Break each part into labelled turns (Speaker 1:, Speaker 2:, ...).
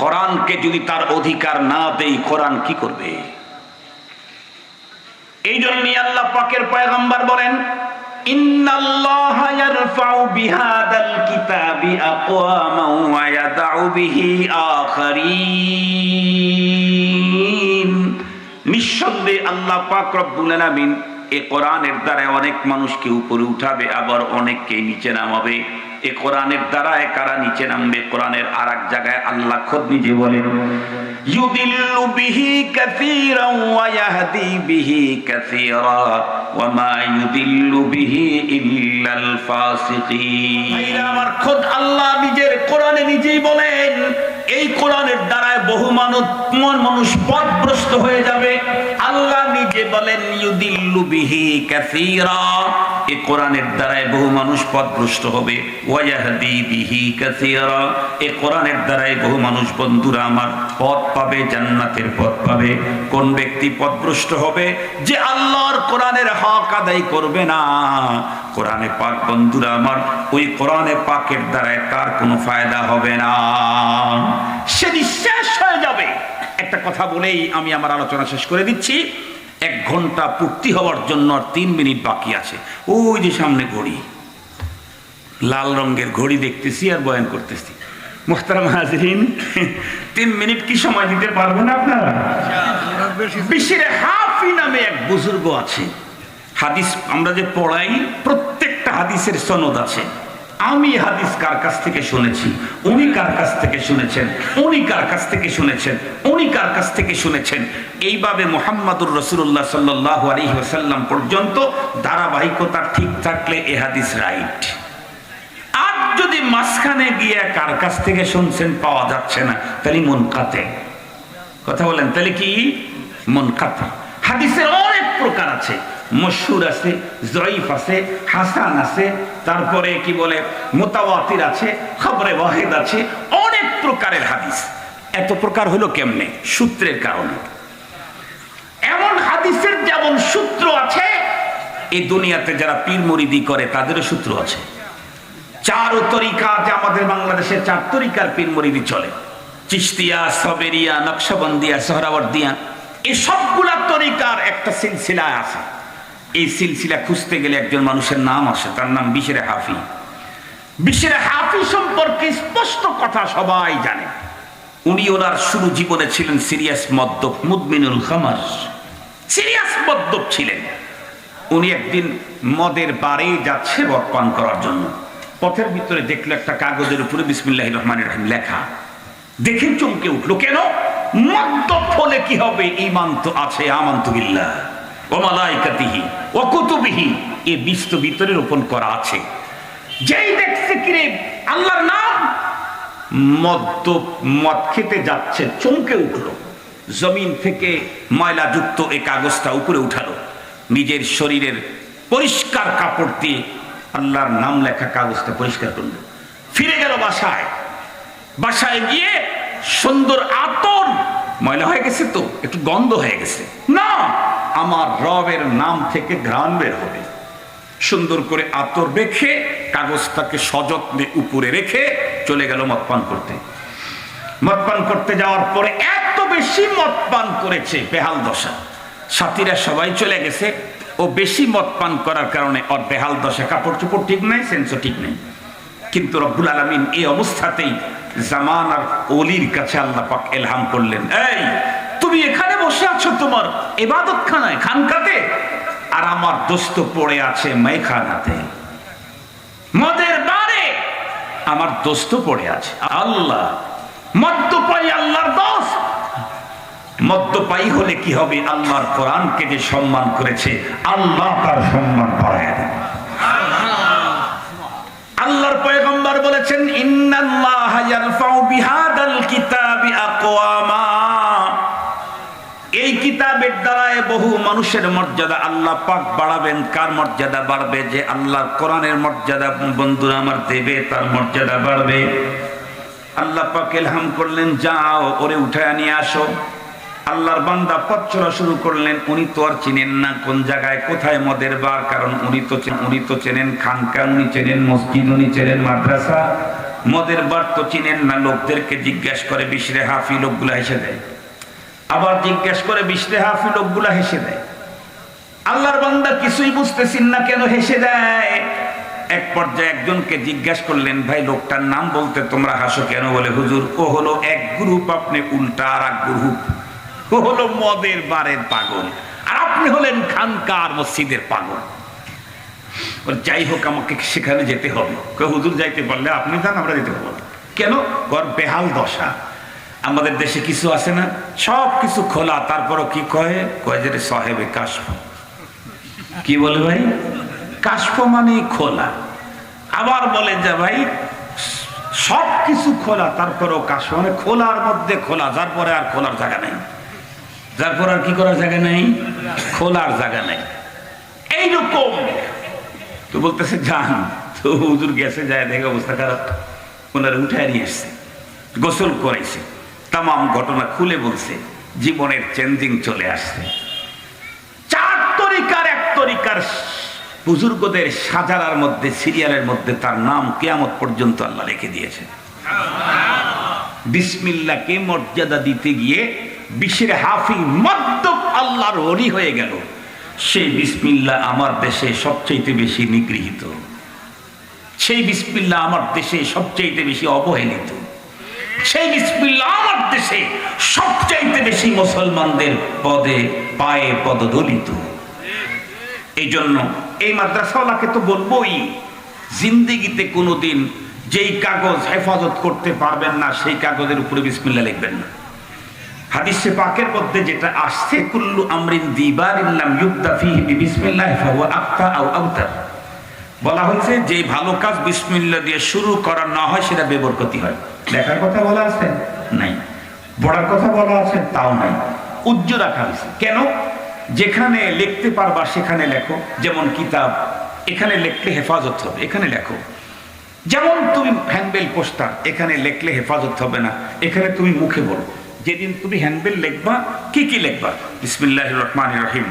Speaker 1: কোরআনকে যদি তার অধিকার না দেই, কোরআন কি করবে? এই জন্যই আল্লাহ পাকের পয়গম্বর বলেন, ইন্নাল্লাহা ইয়ারফাউ বিহাদাল কিতাবি আকওয়ামান ওয়া ইয়াদউ বিহি আখারিন। নিঃসন্দেহে আল্লাহ পাক রব্বুল আলামিন এই কোরআনের দ্বারা অনেক মানুষকে উপরে উঠাবে, আবার অনেককে নিচে নামাবে। এই কোরআনের দ্বারা কারা নিচে নামবে? কোরআনের আরেক জায়গায় আল্লাহ খোদ নিজে বলেন, ইউদিল্লু বিহি কাসীরান ওয়া ইয়াহদি বিহি কাসীরা ওয়া মা ইউদিল্লু বিহি ইল্লাল ফাসিকিন। ভাইরা আমার, খোদ আল্লাহ নিজের কোরআনে নিজেই বলেন, এই কোরআনের দ্বারা বহু মানুষ পথভ্রষ্ট হয়ে যাবে। আল্লাহ নিজে বলেন, ইউদিল্লু বিহি কাসীরা, এই কোরআনের দ্বারা বহু মানুষ পথভ্রষ্ট হবে। ওয়া ইয়াহদি বিহি কাসীরা, এই কোরআনের দ্বারা বহু মানুষ, বন্ধুরা আমার, পথ পাবে, জান্নাতের পথ পাবে। কোন ব্যক্তি পথভ্রষ্ট হবে? যে আল্লাহর কোরআনের হক আদায় করবে না। কোরআনে পাক, বন্ধুরা আমার, ওই কোরআনে পাকের দ্বারা তার কোনো ফায়দা হবে না, সে নিঃশেষ হয়ে যাবে। একটা কথা বলেই আমি আমার আলোচনা শেষ করে দিচ্ছি। 1 ঘন্টা পূর্তি হওয়ার জন্য আর 3 মিনিট বাকি আছে। ওই যে সামনে ঘড়ি, লাল রঙের ঘড়ি দেখতেছি আর বয়ান করতেছি। মুহতারাম হাজিরিন, 3 মিনিট কি সময় দিতে পারবেন আপনারা? বিশির হাফি নামে এক বুজুর্গ আছে। হাদিস আমরা যে পড়াই, প্রত্যেকটা হাদিসের সনদ আছে। আমি হাদিস কার কাছ থেকে শুনেছি, উনি কার কাছ থেকে শুনেছেন, উনি কার কাছ থেকে শুনেছেন, উনি কার কাছ থেকে শুনেছেন, এইভাবে মুহাম্মাদুর রাসূলুল্লাহ সাল্লাল্লাহু আলাইহি ওয়াসাল্লাম পর্যন্ত ধারাবাহিকতা ঠিক থাকলে এ হাদিস রাইট। আর যদি মাঝখানে গিয়ে কার কাছ থেকে শুনছেন পাওয়া যাচ্ছে না, তাহলে মুনকাতে। কথা বলেন, তাহলে কি মুনকাতে? হাদিসের অনেক প্রকার আছে, মশহুর আছে, জয়ীফ আছে, হাসান আছে, তারপরে কি বলে মুতাওয়াতির আছে, খবরে ওয়াহিদ আছে, অনেক প্রকারের হাদিস। এত প্রকার হলো কেমনে? সূত্রের কারণে। এমন হাদিসের যেমন সূত্র আছে, এই দুনিয়াতে যারা পীর মুরিদি করে তাদেরও সূত্র আছে। 4 তরিকা, যে আমাদের বাংলাদেশে 4 তরিকার পীর মুরিদি চলে, চিশতিয়া, সবেরিয়া, নকশবন্দিয়া, সোহরাওয়ার্দিয়া, এই সবগুলা তরিকার একটা সিলসিলা আছে। এই সিলসিলা খুঁজতে গেলে একজন মানুষের নাম আসে, তার নাম বিশির হাফি। বিশির হাফি সম্পর্কে স্পষ্ট কথা সবাই জানে। উনি ওনার শুরু জীবনে ছিলেন সিরিয়াস মদ্যপ, মুদমিনুল খামার, সিরিয়াস মদ্যপ ছিলেন। উনি একদিন মদের বারে যাচ্ছে মদ পান করার জন্য। পথের ভিতরে দেখলো একটা কাগজের উপরে বিসমিল্লাহির রহমানির রহিম লেখা। দেখে চমকে উঠলো, কেন? মদ্যপ হলে কি হবে? ঈমান তো আছে, আমানতু বিল্লাহ ওয়া মালাইকাতিহি ওয়া কুতুবিহি, এই বিস্ত ভিতরে রোপণ করা আছে। যেই দেখছে কিরে আল্লাহর নাম, মদ খেতে যাচ্ছে, চমকে উঠলো। জমিন থেকে ময়লাযুক্ত এই কাগজটা উপরে উঠালো, নিজের শরীরের পরিষ্কার কাপড় দিয়ে আল্লাহর নাম লেখা কাগজটা পরিষ্কার করলো। ফিরে গেল বাসায়। বাসায় গিয়ে সুন্দর আতর, ময়লা হয়ে গেছে তো একটু গন্ধ হয়ে গেছে, না আমার রবের নাম থেকে ঘ্রাণ বের হবে। সুন্দর করে আতর মেখে কাগজটাকে সযত্নে উপরে রেখে চলে গেল মদ পান করতে। মদ পান করতে যাওয়ার পরে এত বেশি মদ পান করেছে, বেহাল দশা। সাথীরা সবাই চলে গেছে, ও বেশি মদ পান করার কারণে ওর বেহাল দশা, কাপড় চোপড় ঠিক নাই, সেন্সও ঠিক নেই। কিন্তু রব্বুল আলামিন এই অবস্থাতেই জামানার ওলির কাছে আল্লাহ পাক ইলহাম করলেন, এই তুমি এখানে বসে আছো তোমার ইবাদতখানায়, খানকাতে, আর আমার দোস্ত পড়ে আছে মেখানাতে, মদের বারে আমার দোস্ত পড়ে আছে। আল্লাহ, মদ্যপায়ী আল্লাহর দোস্ত। মদ্যপায়ী হলে কি হবে? আল্লাহর কোরআনকে যে সম্মান করেছে, আল্লাহ তার সম্মান বাড়ায় দেন। আল্লাহর পয়গম্বর বলেছেন, ইন্নাল্লাহা ইয়ারফাউ বিহাদাল কিতাবি আকওয়ামা, এই কিতাবের দ্বারা বহু মানুষের মর্যাদা আল্লাহ পাক বাড়াবেন। কার মর্যাদা বাড়বে? যে আল্লাহর কোরআনের মর্যাদা বন্ধুরা আমার দেবে, তার মর্যাদা বাড়বে। আল্লাহ পাক ইলহাম করলেন, যাও ওরে উঠায় নিয়ে আসো। আল্লাহর বান্দা পথ চলা শুরু করলেন। উনি তো আর চিনেন না কোন জায়গায় কোথায় মদের বার, কারণ উনি তো চেনেন খানকা, উনি চেনেন মসজিদ, উনি চেনেন মাদ্রাসা, মদের বার তো চিনেন না, লোকদেরকে জিজ্ঞাসা করে বিশরে হাফি, লোকগুলা হেসে দেয়। আবার জিজ্ঞাসা করে বিশরে হাফি, লোকগুলা হেসে দেয়। আল্লাহর বান্দা কিছুই বুঝতেছেন না কেন হেসে দেয়। এক পর্যায়ে একজনকে জিজ্ঞাসা করলেন, ভাই লোকটার নাম বলতে তোমরা হাসো কেন? বলে, হুজুর ও হলো এক গ্রুপ, আপনি উল্টা আর এক গ্রুপ। ও হলো মদের বারের পাগল, আর আপনি হলেন খানকার মসজিদের পাগল। যাই হোক, আমাকে সেখানে যেতে হবে। হুজুর যাইতে পারলে আপনি যান, আমরা যেতে পারবো। কেন? ওর বেহাল দশা। আমাদের দেশে কিছু আছে না, সব কিছু খোলা, তারপরও কি কয় যে সাহেবে কাশফ। কি বলে ভাই? কাশফ মানে খোলা। আবার বলে যে ভাই সব কিছু খোলা, তারপরেও কাশফ মানে খোলার মধ্যে খোলা, যার পরে আর খোলার জায়গা নেই, যার পর আর কি করার জায়গা নেই, খোলার জায়গা নেই। এইরকম তো বলতেছে যান। তো হুজুর গেছে, যায় দেখে অবস্থা খারাপ, ওনারা উঠায় নিয়ে এসছে, গোসল করেছে, তাম ঘটনা খুলে বলছে, জীবনের চেঞ্জিং চলে আসছে। চার তরিকার এক তরিকার বুজুর্গদের সাজারার মধ্যে, সিরিয়ালের মধ্যে তার নাম কিয়ামত পর্যন্ত আল্লাহ রেখে দিয়েছে। বিসমিল্লাহকে মর্যাদা দিতে গিয়ে বিশরে হাফি মদ্যপ আল্লাহর ওলি হয়ে গেল। সেই বিসমিল্লাহ আমার দেশে সবচেয়ে বেশি নিগৃহীত, সেই বিসমিল্লাহ আমার দেশে সবচেয়ে বেশি অবহেলিত, সেই বিসমিল্লাহ আমার দেশে সবচেয়ে বেশি মুসলমানদের পদে পায়ে পদদলিত। এই জন্য এই মাদ্রাসাওয়ালাকে তো বলবোই, জিন্দেগিতে কোনোদিন যেই কাগজ হেফাজত করতে পারবেন না, সেই কাগজের উপরে বিসমিল্লাহ লিখবেন না। হাদিসে পাকের মধ্যে যেটা আসছে, কুল্লু আমরিন দিবারিন লাম ইউবদা ফিহি বিসমিল্লাহ ফাহুয়া আখতা আও আওতার, বলা হয়েছে যে ভালো কাজ বিসমিল্লাহ দিয়ে শুরু করা না হয় সেটা বেবরকতি হয়। লেখার কথা বলা আছে নাই, বড়ার কথা বলা আছে তাও নাই, উজ্জ্ব রাখা হয়েছে। কেন? যেখানে লিখতে পারবা সেখানে লেখো। যেমন কিতাব, এখানে লিখলে হেফাজত হবে, এখানে লেখো। যেমন তুমি হ্যান্ডবেল পোস্টার, এখানে লিখলে হেফাজত হবে না, এখানে তুমি মুখে বলো। যেদিন তুমি হ্যান্ডবেল লিখবা, কি কি লিখবা? বিসমিল্লাহির রহমানির রহিম,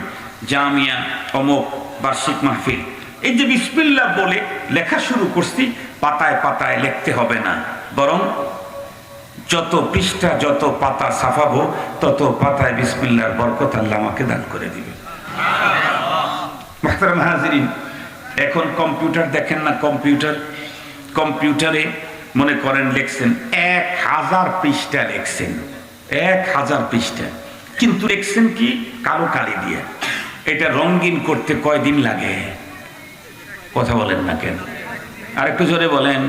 Speaker 1: জামিয়া অমুক বার্ষিক মাহফিল। এই যে বিসমিল্লাহ বলে লেখা শুরু করছি, পাতায় পাতায় লিখতে হবে না, বরং যত পৃষ্ঠা যত পাতা ছাপাবো তত পাতায় বিসমিল্লাহর বরকত আল্লাহ আমাকে দান করে দিবে। মুহতারাম হাজিরিন, এখন কম্পিউটার দেখেন না, কম্পিউটারে মনে করেন লিখছেন 1000 পৃষ্ঠা, লিখছেন 1000 পৃষ্ঠা, কিন্তু লিখছেন কি কালো কালি দিয়ে। এটা রঙিন করতে কয়দিন লাগে? কথা বলেন না কেন? আর একটু জোরে বলেন।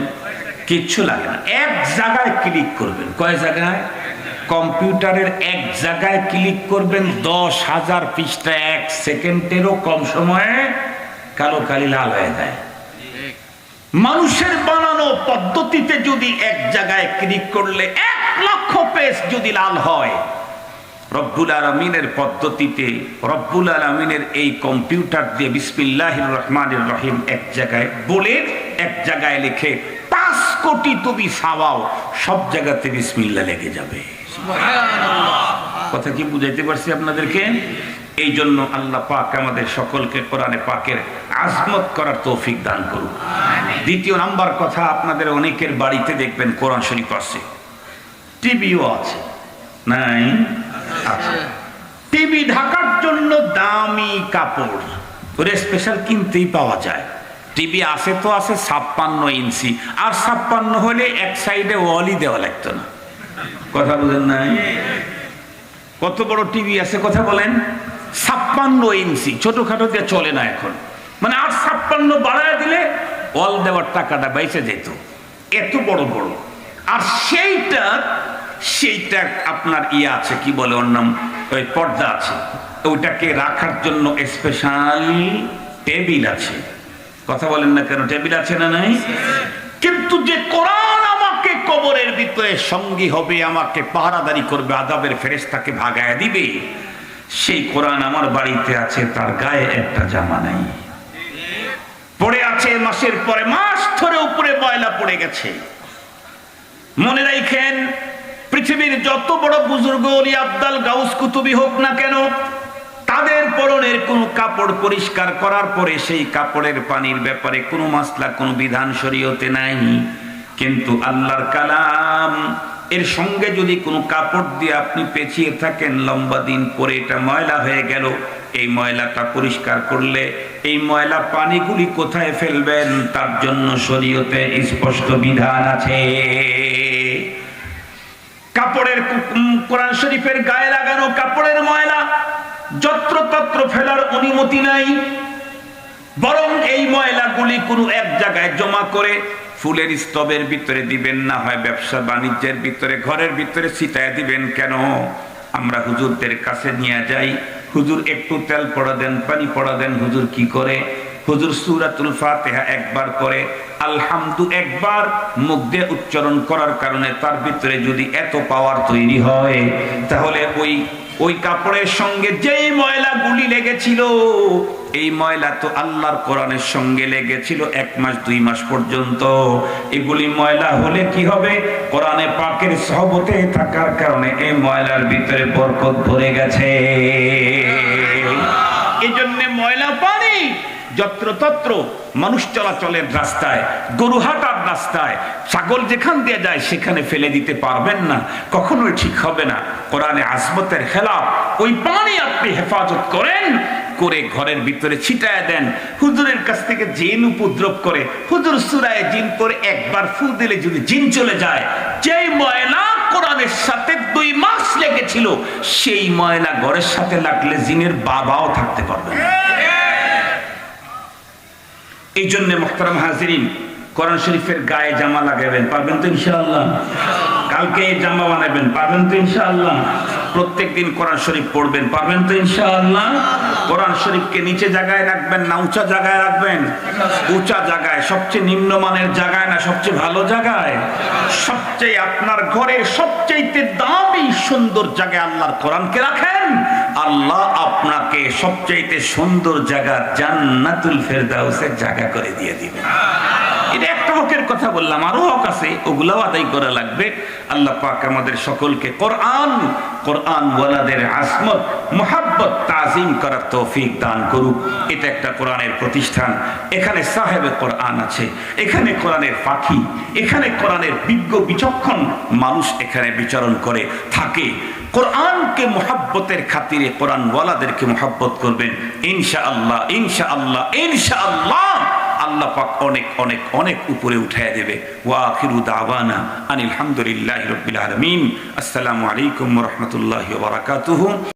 Speaker 1: কিচ্ছু লাগে না, এক জায়গায় ক্লিক করবেন। কয় জায়গায়? কম্পিউটারের এক জায়গায় ক্লিক করবেন, 10,000 পৃষ্ঠা 1 সেকেন্ডেরও কম সময়ে কালো কালি লাল হয়ে যায়। মানুষের বানানো পদ্ধতিতে যদি এক জায়গায় ক্লিক করলে 1 লক্ষ পেজ যদি লাল হয়, রব্বুল আলামিনের পদ্ধতিতে, রব্বুল আলামিনের এই কম্পিউটার দিয়ে বিসমিল্লাহির রহমানির রহিম এক জায়গায় বলে এক জায়গায় লিখে 5 কোটি তুমি ছাওয়াও, সব জায়গাতে বিসমিল্লাহ লেগে যাবে। কথা কি বুঝাইতে পারছি আপনাদেরকে? এই জন্য আল্লাহ পাক আমাদের সকলকে কোরআনে পাকের আজমত করার তৌফিক দান করুন। দ্বিতীয় নাম্বার কথা, আপনাদের অনেকের বাড়িতে দেখবেন কোরআন শরীফ আছে, টিভিও আছে, নাই? আছে। টিভি ঢাকার জন্য দামি কাপড় ওরে স্পেশাল কিনতেই পাওয়া যায়। টিভি আছে তো আছে 56 ইঞ্চি, আর 56 হলে এক সাইডে ওয়ালই দেওয়া লাগতো না। কথা বলেন নাই? কত বড় টিভি আছে কথা বলেন? 56 ইঞ্চি, ছোটখাটো দিয়ে চলে না এখন। মানে আর 56 বাড়ায় দিলে ওয়াল দেওয়ার টাকাটা বেঁচে যেত, এত বড় বড়। আর সেইটা আপনার ইয়ে আছে, কি বলে ওর নাম, ওই পর্দা আছে, ওইটাকে রাখার জন্য স্পেশাল টেবিল আছে। কথা বলেন না কেন? টেবিল আছে না নাই? কিন্তু যে কোরআন আমাকে কবরের ভিতরে সঙ্গী হবে, আমাকে পাহারাদারি করবে, আযাবের ফেরেশতাকে ভাগায় দিবে, সেই কোরআন আমার বাড়িতে আছে, তার গায়ে একটা জামা নাই, পড়ে আছে মাসের পরে মাস ধরে, উপরে ময়লা পড়ে গেছে। মনে রাখেন, পৃথিবীর যত বড় বুজুর্গ ওলি আব্দাল গাউস কুতুবী হোক না কেন, তাদের পরনের কোনো কাপড় পরিষ্কার করার পরে সেই কাপড়ের পানির ব্যাপারে কোনো মাসলা, কোনো বিধান শরীয়তে নাই। কিন্তু আল্লাহর কালাম এর সঙ্গে যদি কোনো কাপড় দিয়ে আপনি পেঁচিয়ে থাকেন, লম্বা দিন পরে এটা ময়লা হয়ে গেল, এই ময়লাটা পরিষ্কার করলে এই ময়লা পানিগুলি কোথায় ফেলবেন তার জন্য শরীয়তে স্পষ্ট বিধান আছে। কাপড়ের কোরআন শরীফের গায়ে লাগানো কাপড়ের ময়লা যত্রতত্র ফেলার অনুমতি নাই, বরং এই ময়লাগুলি কোনো এক জায়গায় জমা করে ফুলের স্তবের ভিতরে দিবেন, না হয় ব্যবসা বাণিজ্যের ভিতরে ঘরের ভিতরে ছিটায় দিবেন। কেন? আমরা হুজুরদের কাছে নিয়ে যাই, হুজুর একটু তেল পড়া দেন, পানি পড়া দেন। হুজুর কি করে? হুজুর সূরাতুল ফাতিহা একবার করে, আলহামদু একবার মুখ দিয়ে উচ্চারণ করার কারণে তার ভিতরে যদি এত পাওয়ার তৈরি হয়, তাহলে ওই কাপড়ের সঙ্গে যেই ময়লাগুলি লেগেছিল, এই ময়লা তো আল্লাহর কোরআনের সঙ্গে লেগেছিল 1 মাস 2 মাস পর্যন্ত। এগুলি ময়লা হলে কি হবে? কোরআনে পাকের সহবতে থাকার কারণে এই ময়লার ভিতরে বরকত ভরে গেছে। এজন্য ময়লা পানি যত্রতত্র মানুষ চলাচলের রাস্তায়, গরু হাঁটার রাস্তায়, ছাগল যেখান দিয়ে যায় সেখানে ফেলে দিতে পারবেন না, কখনোই ঠিক হবে না। কোরআনে আজমতের খেলাফ। ওই পানি আপনি হেফাজত করেন, করে ঘরের ভিতরে ছিটায় দেন। হুজুরের কাছ থেকে জিন উপদ্রব করে, হুজুর সূরায়ে জিন করে একবার ফু দিলে যদি জিন চলে যায়, যেই ময়লা কোরআনের সাথে 2 মাস লেগেছিল, সেই ময়লা ঘরের সাথে লাগলে জিনের বাবাও থাকতে পারবে না। এই জন্য মুহতারাম হাজিরিন, কোরআন শরীফের গায়ে জামা লাগাবেন, পারবেন তো ইনশাআল্লাহ? কালকে জামা বানাবেন, পারবেন তো ইনশাআল্লাহ? প্রত্যেকদিন কোরআন শরীফ পড়বেন, পারবেন তো ইনশাআল্লাহ? কোরআন শরীফকে নিচে জায়গায় রাখবেন না উঁচা জায়গায় রাখবেন? উঁচা জায়গায়, সবচেয়ে নিম্নমানের জায়গায় না সবচেয়ে ভালো জায়গায়? সবচেয়ে আপনার ঘরের সবচেয়ে দামি সুন্দর জায়গায় আল্লাহর কোরআনকে রাখেন, আল্লাহ আপনাকে সবচেয়ে সুন্দর জায়গা জান্নাতুল ফেরদাউসের জায়গা করে দিয়ে দিবেন। এটা একটা হকের কথা বললাম, আরো হক আছে, ওগুলাও আদায় করা লাগবে। আল্লাহ পাক আমাদের সকলকে কোরআন ওয়ালাদের আজমত, মুহাব্বত, তাজিম করার তৌফিক দান করুক। এটা একটা কোরআনের প্রতিষ্ঠান, এখানে সাহেবে কোরআন আছে, এখানে কোরআনের পাখি, এখানে কোরআনের বিজ্ঞ বিচক্ষণ মানুষ এখানে বিচরণ করে থাকে। কোরআনকে মুহাব্বতের খাতিরে কোরআন ওয়ালাদেরকে মুহাব্বত করবেন, ইনশাআল্লাহ ইনশাআল্লাহ ইনশাআল্লাহ আল্লাহ পাক অনেক অনেক অনেক উপরে উঠায় দেবে। ওয়া আখিরু দাওয়ানা আনিল হামদুলিল্লাহি রাব্বিল আলামিন। আসসালামু আলাইকুম ওয়া রাহমাতুল্লাহি ওয়া বারাকাতুহু।